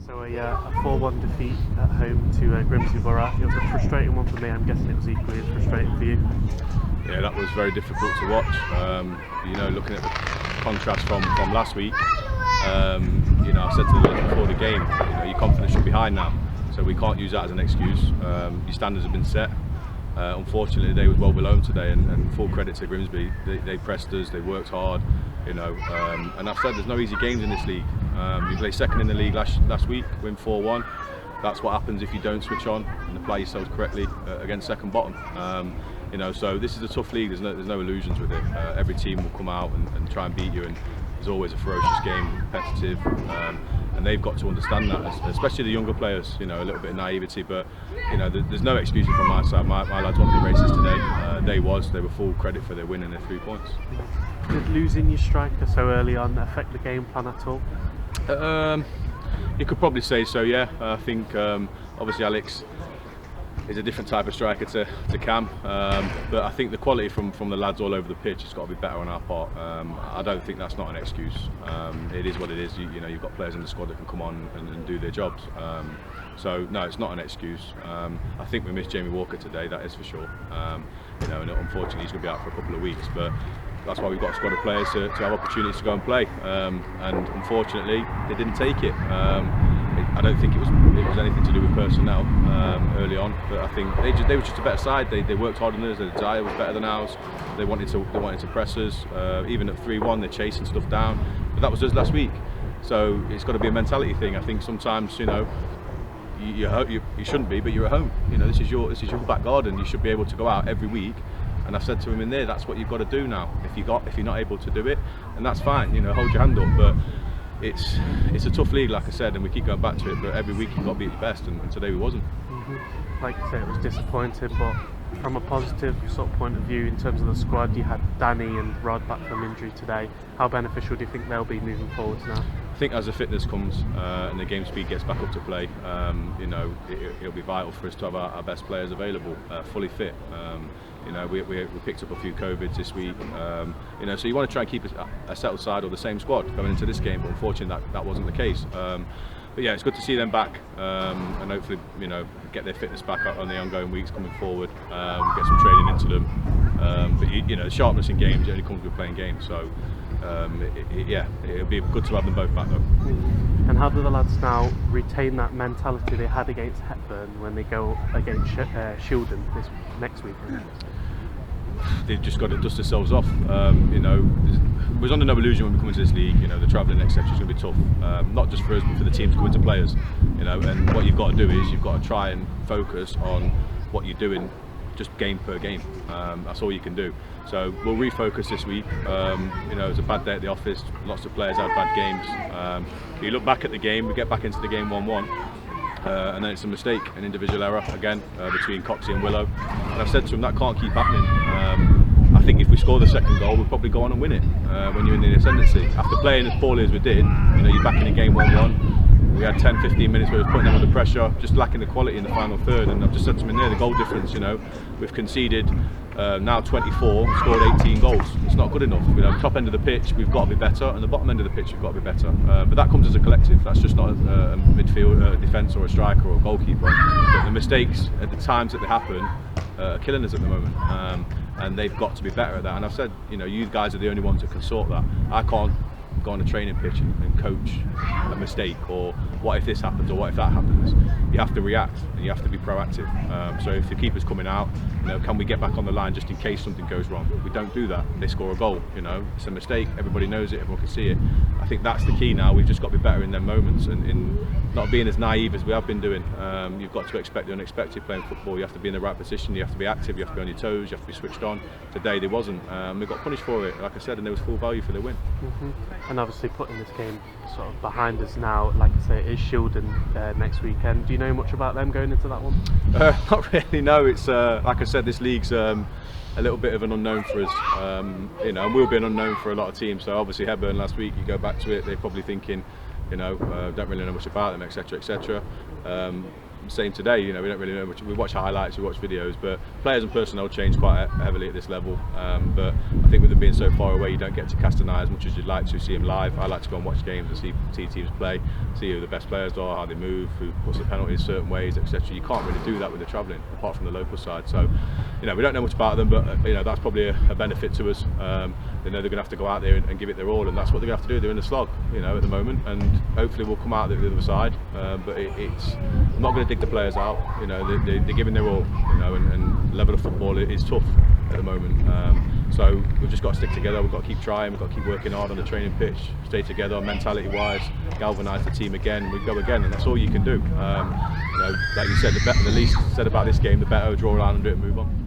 So a 4-1 defeat at home to Grimsby Borough. It was a frustrating one for me. I'm guessing it was equally as frustrating for you. Yeah, that was very difficult to watch. Looking at the contrast from last week, I said to the lads before the game, your confidence should be high now. So we can't use that as an excuse. Your standards have been set. Unfortunately, the day was well below them today, and full credit to Grimsby. They pressed us, they worked hard, and I've said there's no easy games in this league. We played second in the league last week, win 4-1. That's what happens if you don't switch on and apply yourselves correctly against second bottom. So this is a tough league. There's no illusions with it. Every team will come out and try and beat you, and there's always a ferocious game, competitive, and they've got to understand that, especially the younger players. A little bit of naivety, but there's no excuses from my side. My lads wanted the races today. They were full credit for their win and their 3 points. Did losing your striker so early on affect the game plan at all? You could probably say so, yeah. I think obviously Alex is a different type of striker to Cam, but I think the quality from the lads all over the pitch has got to be better on our part. I don't think that's not an excuse. It is what it is. You've got players in the squad that can come on and do their jobs. So no, it's not an excuse. I think we missed Jamie Walker today, that is for sure. And unfortunately he's going to be out for a couple of weeks, but that's why we've got a squad of players to have opportunities to go and play. And unfortunately they didn't take it. I don't think it was anything to do with personnel early on, but I think they were just a better side. They worked hard on us. Their desire was better than ours. They wanted to press us. Even at 3-1, they're chasing stuff down. But that was us last week. So it's got to be a mentality thing. I think sometimes you shouldn't be, but you're at home. This is your back garden. You should be able to go out every week. And I've said to him in there, that's what you've got to do now. If you're not able to do it, and that's fine. Hold your hand up. But it's a tough league, like I said, and we keep going back to it. But every week you've got to be at your best, and today we wasn't. Like you said, it was disappointing, but from a positive sort of point of view, in terms of the squad, you had Danny and Rod back from injury today. How beneficial do you think they'll be moving forwards now? I think as the fitness comes and the game speed gets back up to play, it'll be vital for us to have our best players available, fully fit. We picked up a few COVIDs this week, so you want to try and keep a settled side or the same squad going into this game, but unfortunately that wasn't the case. But yeah, it's good to see them back, and hopefully get their fitness back up on the ongoing weeks coming forward, get some training into them. But sharpness in games only comes with playing games, so it'll be good to have them both back though. And how do the lads now retain that mentality they had against Hepburn when they go against Shildon next week? They've just got to dust themselves off. It was under no illusion when we come into this league. The travelling etc. is going to be tough, not just for us but for the team to come into players. And what you've got to do is you've got to try and focus on what you're doing, just game per game. That's all you can do. So we'll refocus this week. It was a bad day at the office. Lots of players had bad games. You look back at the game, we get back into the game 1-1. And then it's a mistake, an individual error again between Coxie and Willow. And I've said to him that can't keep happening. I think if we score the second goal, we'll probably go on and win it when you're in the ascendancy. After playing as poorly as we did, you're back in the game 1-1. We had 10-15 minutes where we were putting them under pressure, just lacking the quality in the final third. And I've just said to him in there, the goal difference, we've conceded now 24, scored 18 goals. It's not good enough. Top end of the pitch, we've got to be better, and the bottom end of the pitch, we've got to be better. But that comes as a collective. That's just not a midfield, defence, or a striker or a goalkeeper. But the mistakes at the times that they happen are killing us at the moment, and they've got to be better at that. And I've said, you guys are the only ones that can sort that. I can't go on a training pitch and coach a mistake, or what if this happens, or what if that happens. You have to react and you have to be proactive. So if the keeper's coming out, can we get back on the line just in case something goes wrong? We don't do that. They score a goal. It's a mistake. Everybody knows it. Everyone can see it. I think that's the key now. We've just got to be better in them moments and in not being as naive as we have been doing. You've got to expect the unexpected playing football. You have to be in the right position. You have to be active. You have to be on your toes. You have to be switched on. Today they wasn't. We got punished for it, like I said, and there was full value for the win. And obviously putting this game sort of behind us now, like I say, it is Shildon next weekend. Do you know much about them going into that one? Not really, no. It's like I said, this league's a little bit of an unknown for us, and will be an unknown for a lot of teams. So obviously Hepburn last week, you go back to it, they're probably thinking, don't really know much about them, etc., etc. saying today, you know, we don't really know much. We watch highlights, we watch videos, but players and personnel change quite heavily at this level. But I think with them being so far away, you don't get to cast an eye as much as you'd like to see them live. I like to go and watch games and see teams play, see who the best players are, how they move, who puts the penalties certain ways, etc. You can't really do that with the travelling, apart from the local side. So, you know, we don't know much about them, but you know, that's probably a benefit to us. They know they're going to have to go out there and give it their all, and that's what they're going to have to do. They're in the slog, you know, at the moment, and hopefully we'll come out the other side. But I'm not going to dig the players out. You know, they're giving their all. You know, and level of football is tough at the moment. So we've just got to stick together. We've got to keep trying. We've got to keep working hard on the training pitch. Stay together, mentality-wise. Galvanise the team again. We go again, and that's all you can do. You know, like you said, the least said about this game, the better. Draw around and do it and move on.